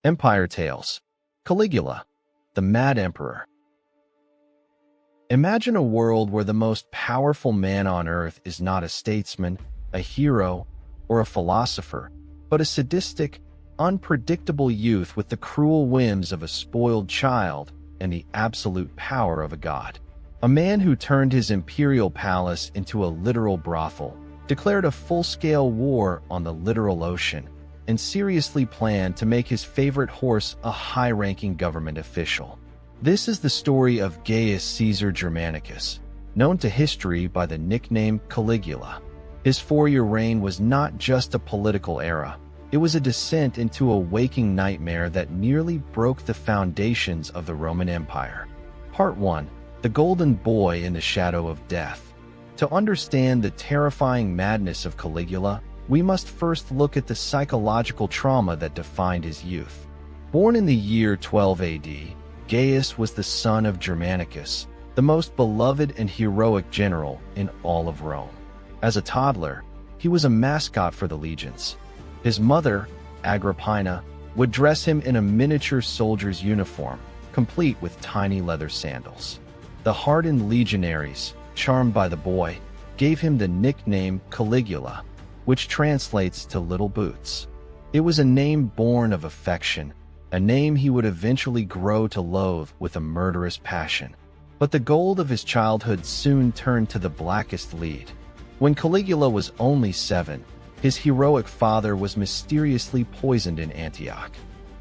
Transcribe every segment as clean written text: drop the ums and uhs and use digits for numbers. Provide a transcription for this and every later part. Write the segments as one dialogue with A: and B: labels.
A: Empire Tales. Caligula, the Mad Emperor. Imagine a world where the most powerful man on earth is not a statesman, a hero, or a philosopher, but a sadistic, unpredictable youth with the cruel whims of a spoiled child and the absolute power of a god. A man who turned his imperial palace into a literal brothel, declared a full-scale war on the literal ocean, and seriously planned to make his favorite horse a high-ranking government official. This is the story of Gaius Caesar Germanicus, known to history by the nickname Caligula. His 4-year reign was not just a political era, it was a descent into a waking nightmare that nearly broke the foundations of the Roman Empire. Part 1. The Golden Boy in the Shadow of Death. To understand the terrifying madness of Caligula, we must first look at the psychological trauma that defined his youth. Born in the year 12 AD, Gaius was the son of Germanicus, the most beloved and heroic general in all of Rome. As a toddler, he was a mascot for the legions. His mother, Agrippina, would dress him in a miniature soldier's uniform, complete with tiny leather sandals. The hardened legionaries, charmed by the boy, gave him the nickname Caligula, which translates to Little Boots. It was a name born of affection, a name he would eventually grow to loathe with a murderous passion. But the gold of his childhood soon turned to the blackest lead. When Caligula was only 7, his heroic father was mysteriously poisoned in Antioch.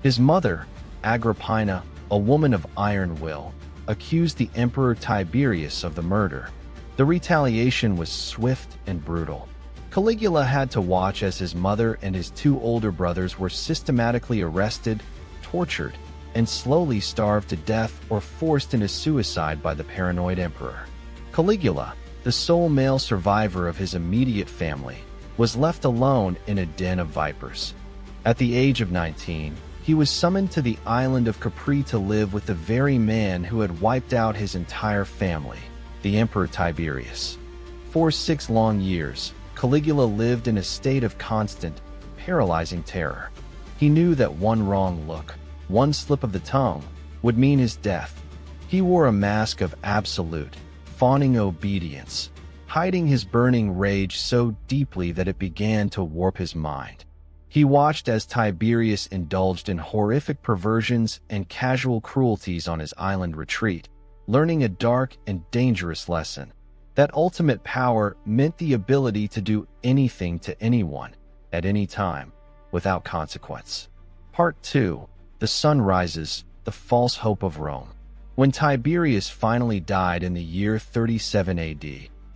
A: His mother, Agrippina, a woman of iron will, accused the Emperor Tiberius of the murder. The retaliation was swift and brutal. Caligula had to watch as his mother and his 2 older brothers were systematically arrested, tortured, and slowly starved to death or forced into suicide by the paranoid emperor. Caligula, the sole male survivor of his immediate family, was left alone in a den of vipers. At the age of 19, he was summoned to the island of Capri to live with the very man who had wiped out his entire family, the Emperor Tiberius. For 6 long years, Caligula lived in a state of constant, paralyzing terror. He knew that one wrong look, one slip of the tongue, would mean his death. He wore a mask of absolute, fawning obedience, hiding his burning rage so deeply that it began to warp his mind. He watched as Tiberius indulged in horrific perversions and casual cruelties on his island retreat, learning a dark and dangerous lesson. That ultimate power meant the ability to do anything to anyone, at any time, without consequence. Part 2. The Sun Rises, the False Hope of Rome. When Tiberius finally died in the year 37 AD,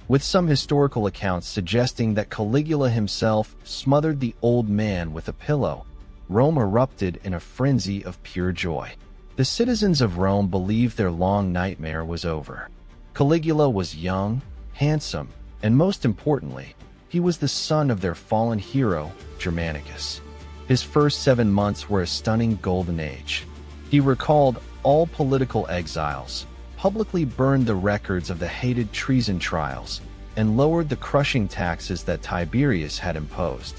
A: with some historical accounts suggesting that Caligula himself smothered the old man with a pillow, Rome erupted in a frenzy of pure joy. The citizens of Rome believed their long nightmare was over. Caligula was young, handsome, and most importantly, he was the son of their fallen hero, Germanicus. His first 7 months were a stunning golden age. He recalled all political exiles, publicly burned the records of the hated treason trials, and lowered the crushing taxes that Tiberius had imposed.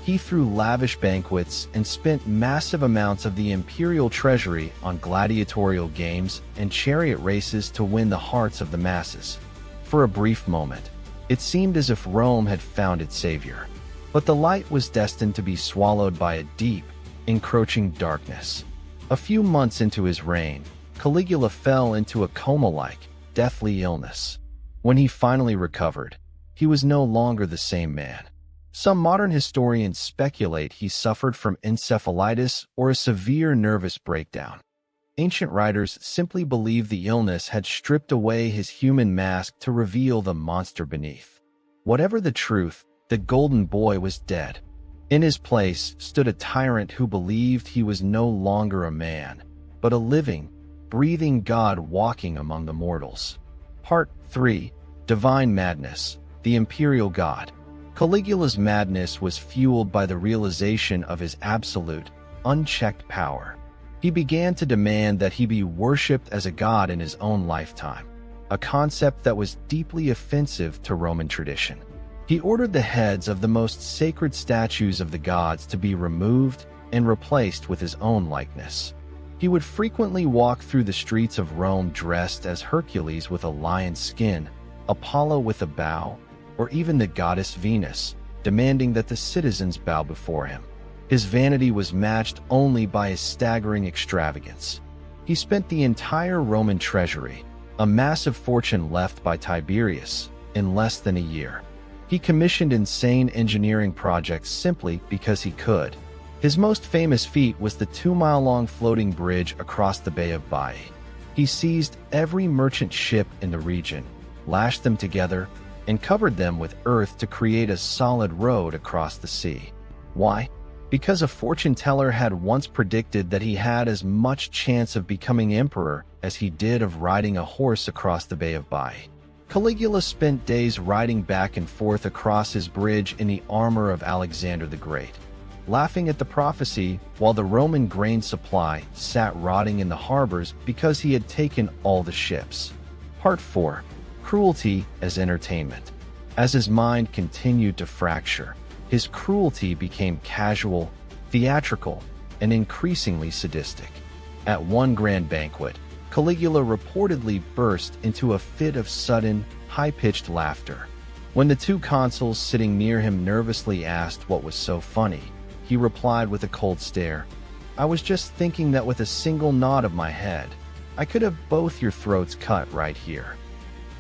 A: He threw lavish banquets and spent massive amounts of the imperial treasury on gladiatorial games and chariot races to win the hearts of the masses. For a brief moment, it seemed as if Rome had found its savior. But the light was destined to be swallowed by a deep, encroaching darkness. A few months into his reign, Caligula fell into a coma-like, deathly illness. When he finally recovered, he was no longer the same man. Some modern historians speculate he suffered from encephalitis or a severe nervous breakdown. Ancient writers simply believe the illness had stripped away his human mask to reveal the monster beneath. Whatever the truth, the Golden Boy was dead. In his place stood a tyrant who believed he was no longer a man, but a living, breathing god walking among the mortals. Part 3. Divine Madness, the Imperial God. Caligula's madness was fueled by the realization of his absolute, unchecked power. He began to demand that he be worshipped as a god in his own lifetime, a concept that was deeply offensive to Roman tradition. He ordered the heads of the most sacred statues of the gods to be removed and replaced with his own likeness. He would frequently walk through the streets of Rome dressed as Hercules with a lion's skin, Apollo with a bow, or even the goddess Venus, demanding that the citizens bow before him. His vanity was matched only by his staggering extravagance. He spent the entire Roman treasury, a massive fortune left by Tiberius, in less than a year. He commissioned insane engineering projects simply because he could. His most famous feat was the 2-mile-long floating bridge across the Bay of Baiae. He seized every merchant ship in the region, lashed them together, and covered them with earth to create a solid road across the sea. Why? Because a fortune teller had once predicted that he had as much chance of becoming emperor as he did of riding a horse across the Bay of Baiae. Caligula spent days riding back and forth across his bridge in the armor of Alexander the Great, laughing at the prophecy while the Roman grain supply sat rotting in the harbors because he had taken all the ships. Part 4. Cruelty as entertainment. As his mind continued to fracture, his cruelty became casual, theatrical, and increasingly sadistic. At one grand banquet, Caligula reportedly burst into a fit of sudden, high-pitched laughter. When the two consuls sitting near him nervously asked what was so funny, he replied with a cold stare, "I was just thinking that with a single nod of my head, I could have both your throats cut right here."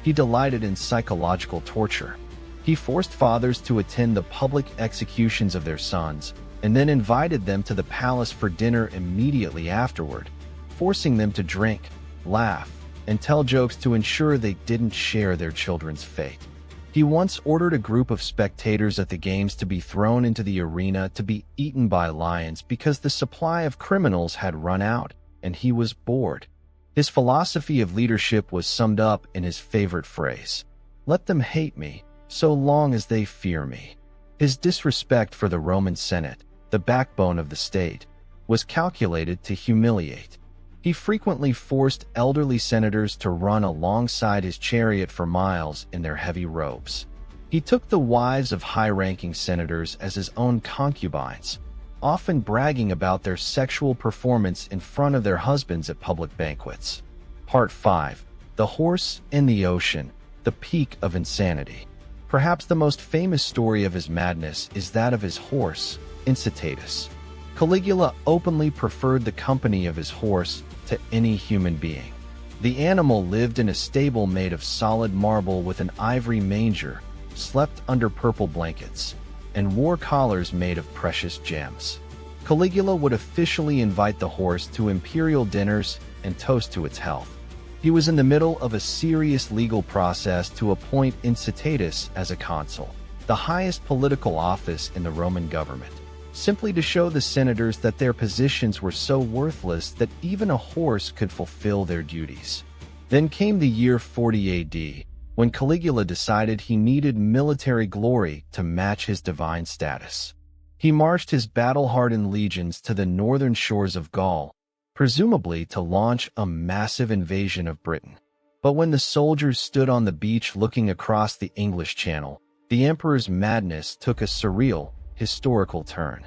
A: He delighted in psychological torture. He forced fathers to attend the public executions of their sons, and then invited them to the palace for dinner immediately afterward, forcing them to drink, laugh, and tell jokes to ensure they didn't share their children's fate. He once ordered a group of spectators at the games to be thrown into the arena to be eaten by lions because the supply of criminals had run out, and he was bored. His philosophy of leadership was summed up in his favorite phrase, "Let them hate me, so long as they fear me." His disrespect for the Roman Senate, the backbone of the state, was calculated to humiliate. He frequently forced elderly senators to run alongside his chariot for miles in their heavy robes. He took the wives of high-ranking senators as his own concubines, often bragging about their sexual performance in front of their husbands at public banquets. Part 5. The Horse in the Ocean, the Peak of Insanity. Perhaps the most famous story of his madness is that of his horse, Incitatus. Caligula openly preferred the company of his horse to any human being. The animal lived in a stable made of solid marble with an ivory manger, slept under purple blankets, and wore collars made of precious gems. Caligula would officially invite the horse to imperial dinners and toast to its health. He was in the middle of a serious legal process to appoint Incitatus as a consul, the highest political office in the Roman government, simply to show the senators that their positions were so worthless that even a horse could fulfill their duties. Then came the year 40 AD, when Caligula decided he needed military glory to match his divine status. He marched his battle-hardened legions to the northern shores of Gaul, presumably to launch a massive invasion of Britain. But when the soldiers stood on the beach looking across the English Channel, the emperor's madness took a surreal, historical turn.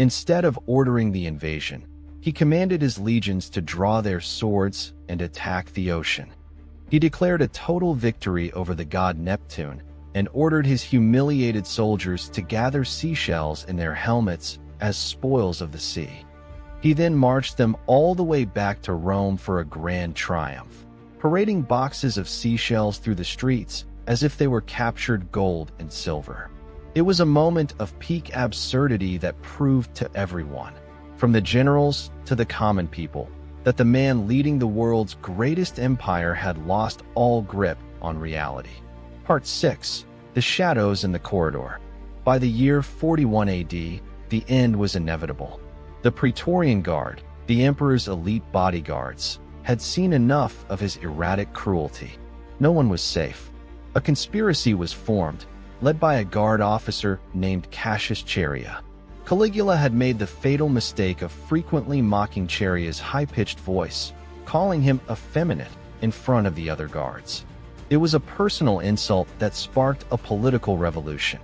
A: Instead of ordering the invasion, he commanded his legions to draw their swords and attack the ocean. He declared a total victory over the god Neptune and ordered his humiliated soldiers to gather seashells in their helmets as spoils of the sea. He then marched them all the way back to Rome for a grand triumph, parading boxes of seashells through the streets as if they were captured gold and silver. It was a moment of peak absurdity that proved to everyone, from the generals to the common people, that the man leading the world's greatest empire had lost all grip on reality. Part 6. The Shadows in the Corridor. By the year 41 AD, the end was inevitable. The Praetorian Guard, the emperor's elite bodyguards, had seen enough of his erratic cruelty. No one was safe. A conspiracy was formed, led by a guard officer named Cassius Chaerea. Caligula had made the fatal mistake of frequently mocking Chaerea's high-pitched voice, calling him effeminate in front of the other guards. It was a personal insult that sparked a political revolution.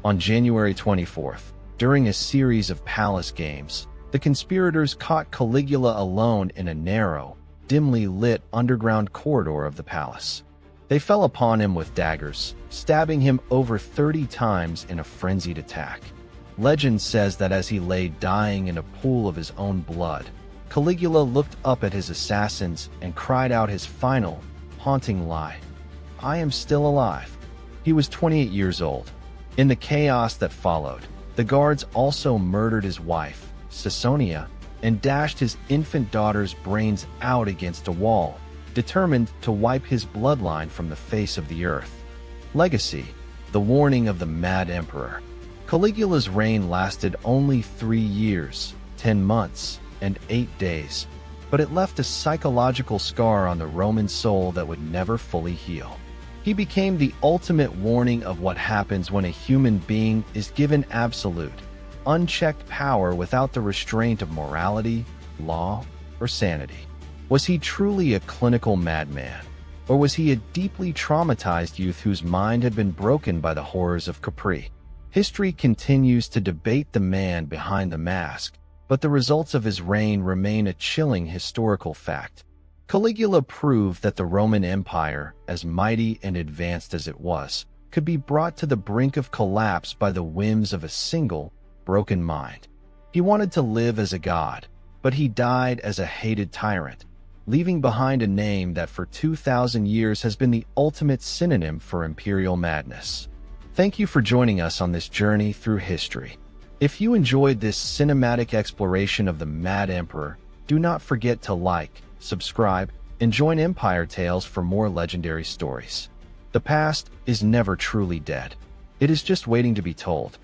A: On January 24th, during a series of palace games, The conspirators caught Caligula alone in a narrow, dimly lit underground corridor of the palace. They fell upon him with daggers, stabbing him over 30 times in a frenzied attack. Legend says that as he lay dying in a pool of his own blood, Caligula looked up at his assassins and cried out his final, haunting lie, "I am still alive." He was 28 years old. In the chaos that followed, the guards also murdered his wife, Caesonia, and dashed his infant daughter's brains out against a wall, determined to wipe his bloodline from the face of the earth. Legacy: the warning of the Mad Emperor. Caligula's reign lasted only 3 years, 10 months, and 8 days, but it left a psychological scar on the Roman soul that would never fully heal. He became the ultimate warning of what happens when a human being is given absolute, unchecked power without the restraint of morality, law, or sanity. Was he truly a clinical madman, or was he a deeply traumatized youth whose mind had been broken by the horrors of Capri? History continues to debate the man behind the mask, but the results of his reign remain a chilling historical fact. Caligula proved that the Roman Empire, as mighty and advanced as it was, could be brought to the brink of collapse by the whims of a single, broken mind. He wanted to live as a god, but he died as a hated tyrant, leaving behind a name that for 2,000 years has been the ultimate synonym for imperial madness. Thank you for joining us on this journey through history. If you enjoyed this cinematic exploration of the Mad Emperor, do not forget to like, subscribe, and join Empire Tales for more legendary stories. The past is never truly dead. It is just waiting to be told.